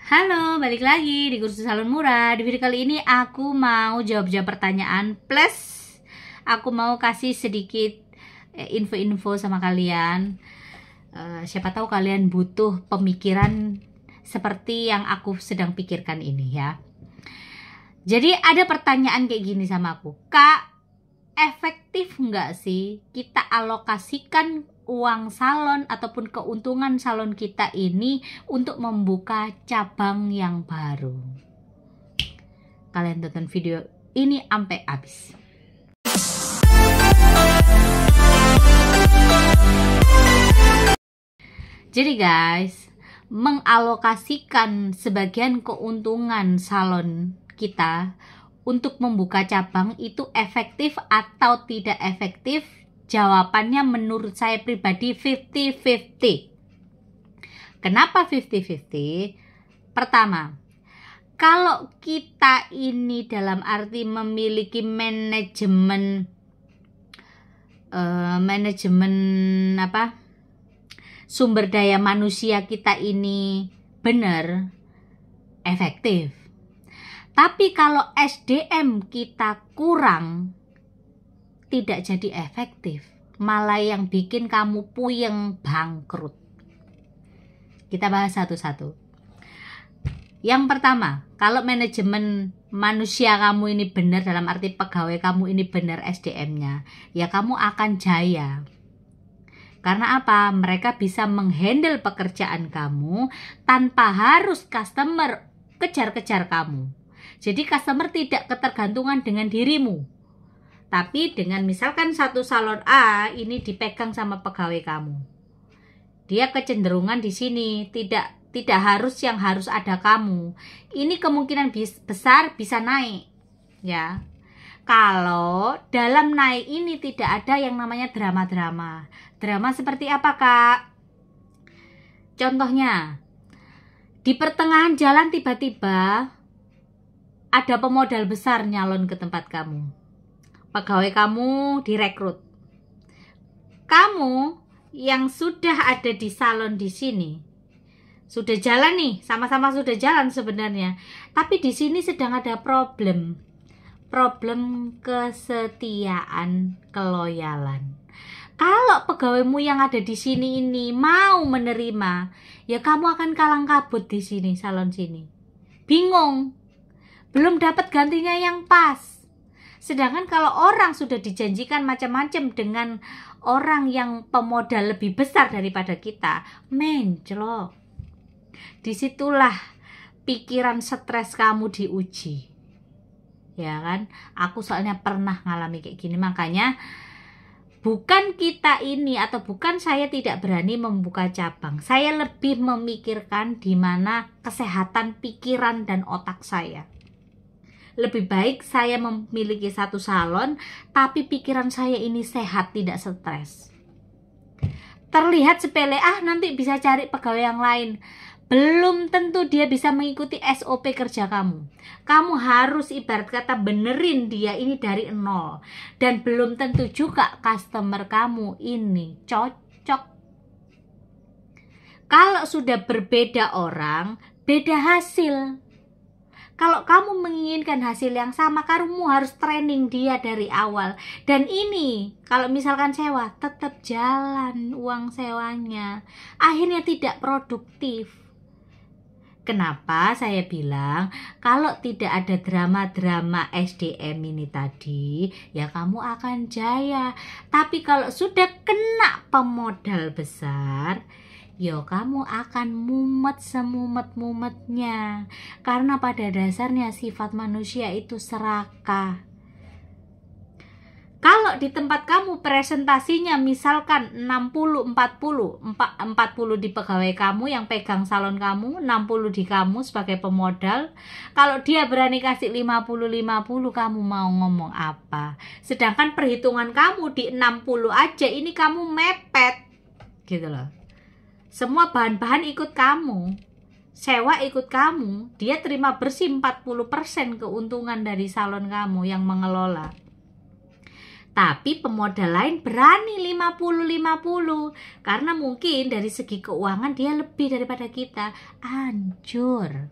Halo, balik lagi di Kursus Salon Murah. Di video kali ini aku mau jawab-jawab pertanyaan, plus aku mau kasih sedikit info-info sama kalian. Siapa tahu kalian butuh pemikiran seperti yang aku sedang pikirkan ini ya. Jadi ada pertanyaan kayak gini sama aku, Kak, efektif nggak sih kita alokasikan uang salon ataupun keuntungan salon kita ini untuk membuka cabang yang baru? Kalian tonton video ini sampai habis. Jadi guys, mengalokasikan sebagian keuntungan salon kita untuk membuka cabang itu efektif atau tidak efektif? Jawabannya menurut saya pribadi 50-50. Kenapa 50-50? Pertama, kalau kita ini dalam arti memiliki manajemen sumber daya manusia kita ini benar, efektif. Tapi kalau SDM kita kurang, tidak jadi efektif, malah yang bikin kamu puyeng, bangkrut. Kita bahas satu-satu. Yang pertama, kalau manajemen manusia kamu ini benar, dalam arti pegawai kamu ini benar SDM-nya, ya kamu akan jaya. Karena apa? Mereka bisa menghandle pekerjaan kamu tanpa harus customer kejar-kejar kamu. Jadi customer tidak ketergantungan dengan dirimu. Tapi dengan misalkan satu salon A ini dipegang sama pegawai kamu, dia kecenderungan di sini tidak harus yang harus ada kamu. Ini kemungkinan besar bisa naik, ya. Kalau dalam naik ini tidak ada yang namanya drama-drama. Drama seperti apa, Kak? Contohnya, di pertengahan jalan tiba-tiba ada pemodal besar nyalon ke tempat kamu. Pegawai kamu direkrut. Kamu yang sudah ada di salon di sini sudah jalan nih, sama-sama sudah jalan sebenarnya. Tapi di sini sedang ada problem kesetiaan, keloyalan. Kalau pegawaimu yang ada di sini ini mau menerima, ya kamu akan kalang kabut di sini, salon sini. Bingung, belum dapat gantinya yang pas. Sedangkan kalau orang sudah dijanjikan macam-macam dengan orang yang pemodal lebih besar daripada kita, menclok. Disitulah pikiran stres kamu diuji. Ya kan? Aku soalnya pernah ngalami kayak gini. Makanya bukan kita ini atau bukan saya tidak berani membuka cabang. Saya lebih memikirkan di mana kesehatan pikiran dan otak saya. Lebih baik saya memiliki satu salon, tapi pikiran saya ini sehat, tidak stres. Terlihat sepele, nanti bisa cari pegawai yang lain. Belum tentu dia bisa mengikuti SOP kerja kamu. Kamu harus ibarat kata benerin dia ini dari nol. Dan belum tentu juga customer kamu ini cocok. Kalau sudah berbeda orang, beda hasil. Kalau kamu menginginkan hasil yang sama, kamu harus training dia dari awal. Dan ini, kalau misalkan sewa, tetap jalan uang sewanya. Akhirnya tidak produktif. Kenapa saya bilang, kalau tidak ada drama-drama SDM ini tadi, ya kamu akan jaya. Tapi kalau sudah kena pemodal besar, yo kamu akan mumet semumet-mumetnya. Karena pada dasarnya sifat manusia itu serakah. Kalau di tempat kamu presentasinya misalkan 60-40 di pegawai kamu yang pegang salon kamu, 60 di kamu sebagai pemodal. Kalau dia berani kasih 50-50, kamu mau ngomong apa? Sedangkan perhitungan kamu di 60 aja, ini kamu mepet gitu loh. Semua bahan-bahan ikut kamu, sewa ikut kamu, dia terima bersih 40% keuntungan dari salon kamu yang mengelola. Tapi pemodal lain berani 50-50. Karena mungkin dari segi keuangan dia lebih daripada kita. Hancur.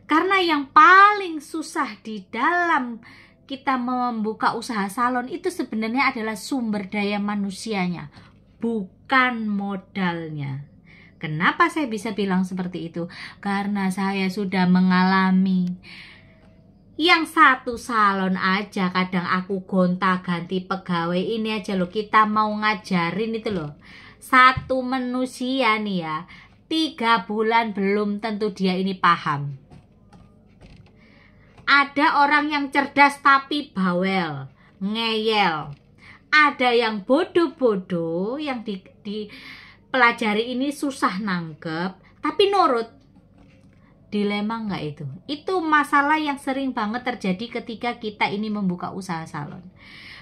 Karena yang paling susah di dalam kita membuka usaha salon itu sebenarnya adalah sumber daya manusianya, bukan modalnya. Kenapa saya bisa bilang seperti itu? Karena saya sudah mengalami. Yang satu salon aja kadang aku gonta-ganti pegawai. Ini aja loh, kita mau ngajarin itu loh. Satu manusia nih ya, 3 bulan belum tentu dia ini paham. Ada orang yang cerdas tapi bawel, ngeyel. Ada yang bodoh-bodoh, yang dipelajari ini susah nangkep, tapi nurut. Dilema nggak itu? Itu masalah yang sering banget terjadi ketika kita ini membuka usaha salon.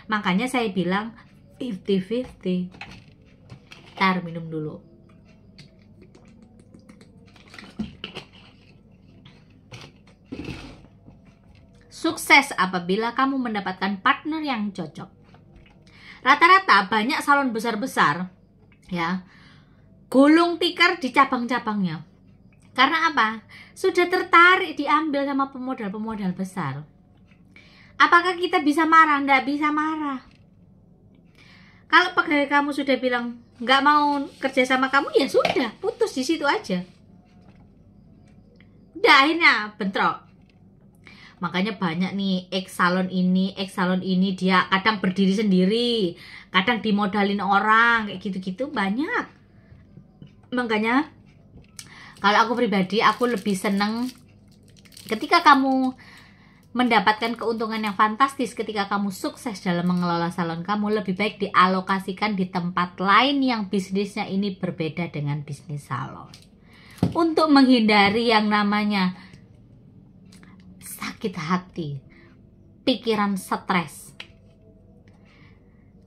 Makanya saya bilang 50-50. Ntar minum dulu. Sukses apabila kamu mendapatkan partner yang cocok. Rata-rata banyak salon besar-besar ya, gulung tikar di cabang-cabangnya. Karena apa? Sudah tertarik diambil sama pemodal-pemodal besar. Apakah kita bisa marah? Nggak bisa marah. Kalau pegawai kamu sudah bilang nggak mau kerja sama kamu, ya sudah, putus di situ aja. Udah, akhirnya bentrok. Makanya banyak nih ex salon ini dia kadang berdiri sendiri, kadang dimodalin orang, kayak gitu-gitu banyak. Makanya kalau aku pribadi, aku lebih seneng ketika kamu mendapatkan keuntungan yang fantastis, ketika kamu sukses dalam mengelola salon kamu, lebih baik dialokasikan di tempat lain yang bisnisnya ini berbeda dengan bisnis salon. Untuk menghindari yang namanya sakit hati, pikiran stres.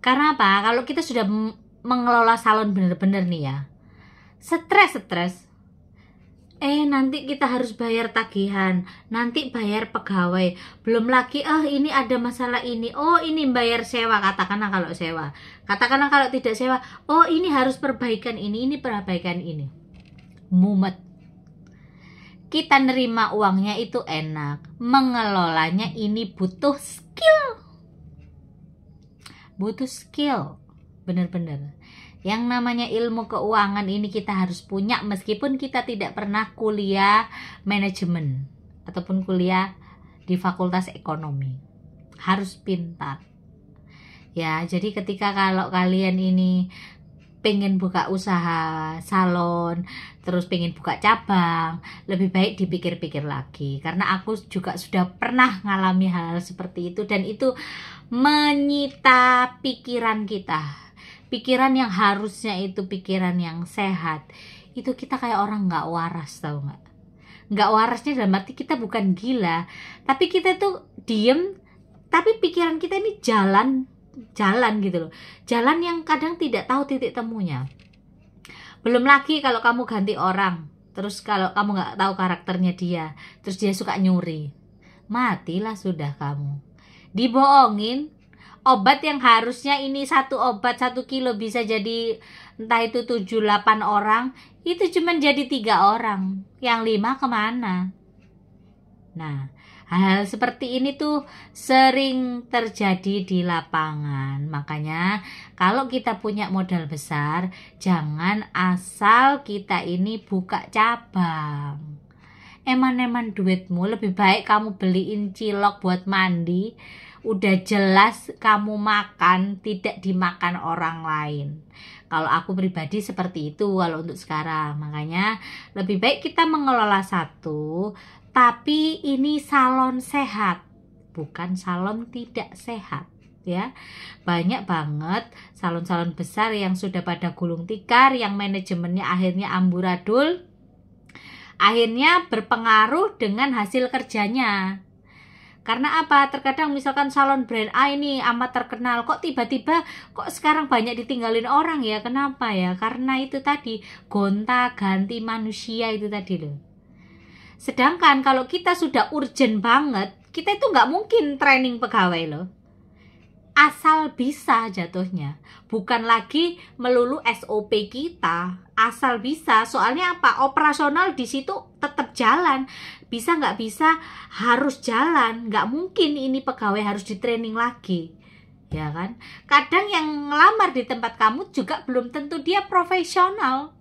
Karena apa? Kalau kita sudah mengelola salon bener-bener nih ya, stres. Nanti kita harus bayar tagihan, nanti bayar pegawai, belum lagi ini ada masalah ini, ini bayar sewa, katakanlah kalau sewa, katakanlah kalau tidak sewa, ini harus perbaikan ini perbaikan ini. Mumet. Kita nerima uangnya itu enak, mengelolanya ini butuh skill. Bener-bener. Yang namanya ilmu keuangan ini kita harus punya, meskipun kita tidak pernah kuliah manajemen ataupun kuliah di fakultas ekonomi. Harus pintar. Ya, jadi ketika kalau kalian ini pengen buka usaha salon, terus pengen buka cabang, lebih baik dipikir-pikir lagi. Karena aku juga sudah pernah ngalami hal seperti itu, dan itu menyita pikiran kita. Pikiran yang harusnya itu pikiran yang sehat, itu kita kayak orang nggak waras, tahu nggak? Nggak warasnya dalam arti kita bukan gila, tapi kita tuh diem, tapi pikiran kita ini jalan gitu loh. Jalan yang kadang tidak tahu titik temunya. Belum lagi kalau kamu ganti orang, terus kalau kamu nggak tahu karakternya dia, terus dia suka nyuri, matilah sudah kamu. Dibohongin. Obat yang harusnya ini satu obat 1 kilo bisa jadi entah itu 7-8 orang, itu cuma jadi 3 orang, yang 5 kemana? Nah, hal seperti ini tuh sering terjadi di lapangan. Makanya kalau kita punya modal besar, jangan asal kita ini buka cabang. Eman-eman duitmu, lebih baik kamu beliin cilok buat mandi. Udah jelas kamu makan, tidak dimakan orang lain. Kalau aku pribadi seperti itu kalau untuk sekarang. Makanya lebih baik kita mengelola satu, tapi ini salon sehat, bukan salon tidak sehat. Ya, banyak banget salon-salon besar yang sudah pada gulung tikar, yang manajemennya akhirnya amburadul, akhirnya berpengaruh dengan hasil kerjanya. Karena apa? Terkadang misalkan salon brand A ini amat terkenal, kok tiba-tiba kok sekarang banyak ditinggalin orang ya? Kenapa ya? Karena itu tadi, gonta-ganti manusia itu tadi loh. Sedangkan kalau kita sudah urgent banget, kita itu nggak mungkin training pegawai loh. asal bisa jatuhnya, bukan lagi melulu SOP kita, asal bisa. Soalnya apa, operasional di situ tetap jalan, bisa nggak bisa harus jalan, nggak mungkin ini pegawai harus di training lagi, ya kan. Kadang yang ngelamar di tempat kamu juga belum tentu dia profesional,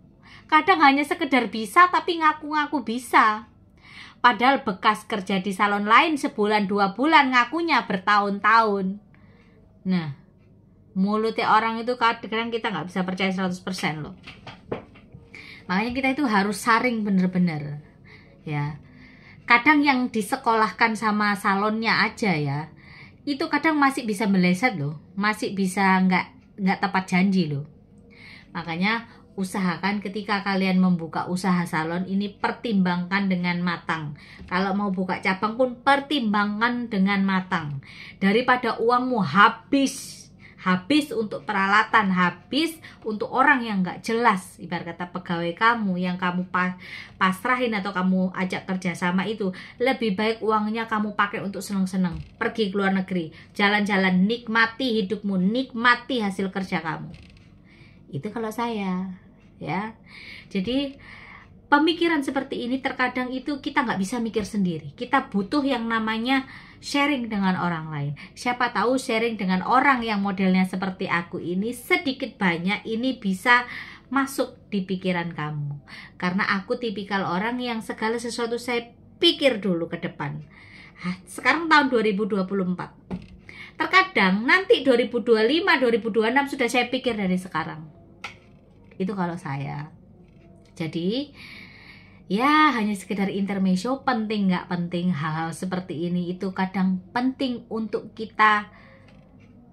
kadang hanya sekedar bisa tapi ngaku-ngaku bisa, padahal bekas kerja di salon lain sebulan 2 bulan, ngakunya bertahun-tahun. Nah, mulutnya orang itu kadang kita nggak bisa percaya 100% loh. Makanya kita itu harus saring bener-bener, ya. Kadang yang disekolahkan sama salonnya aja ya, itu kadang masih bisa meleset loh, masih bisa nggak tepat janji loh. Makanya usahakan ketika kalian membuka usaha salon ini, pertimbangkan dengan matang. Kalau mau buka cabang pun pertimbangkan dengan matang. Daripada uangmu habis untuk peralatan, habis untuk orang yang nggak jelas, ibarat kata pegawai kamu yang kamu pasrahin atau kamu ajak kerja sama, itu lebih baik uangnya kamu pakai untuk seneng-seneng, pergi ke luar negeri, jalan-jalan, nikmati hidupmu, nikmati hasil kerja kamu. Itu kalau saya, ya. Jadi pemikiran seperti ini terkadang itu kita nggak bisa mikir sendiri. Kita butuh yang namanya sharing dengan orang lain. Siapa tahu sharing dengan orang yang modelnya seperti aku ini, sedikit banyak ini bisa masuk di pikiran kamu. Karena aku tipikal orang yang segala sesuatu saya pikir dulu ke depan. Sekarang tahun 2024. Terkadang nanti 2025, 2026 sudah saya pikir dari sekarang. Itu kalau saya. Jadi ya hanya sekedar intermezzo, penting nggak penting hal-hal seperti ini itu kadang penting untuk kita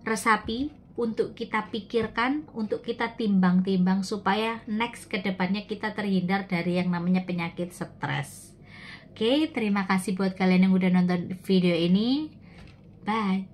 resapi, untuk kita pikirkan, untuk kita timbang-timbang supaya next kedepannya kita terhindar dari yang namanya penyakit stres. Oke, terima kasih buat kalian yang udah nonton video ini. Bye.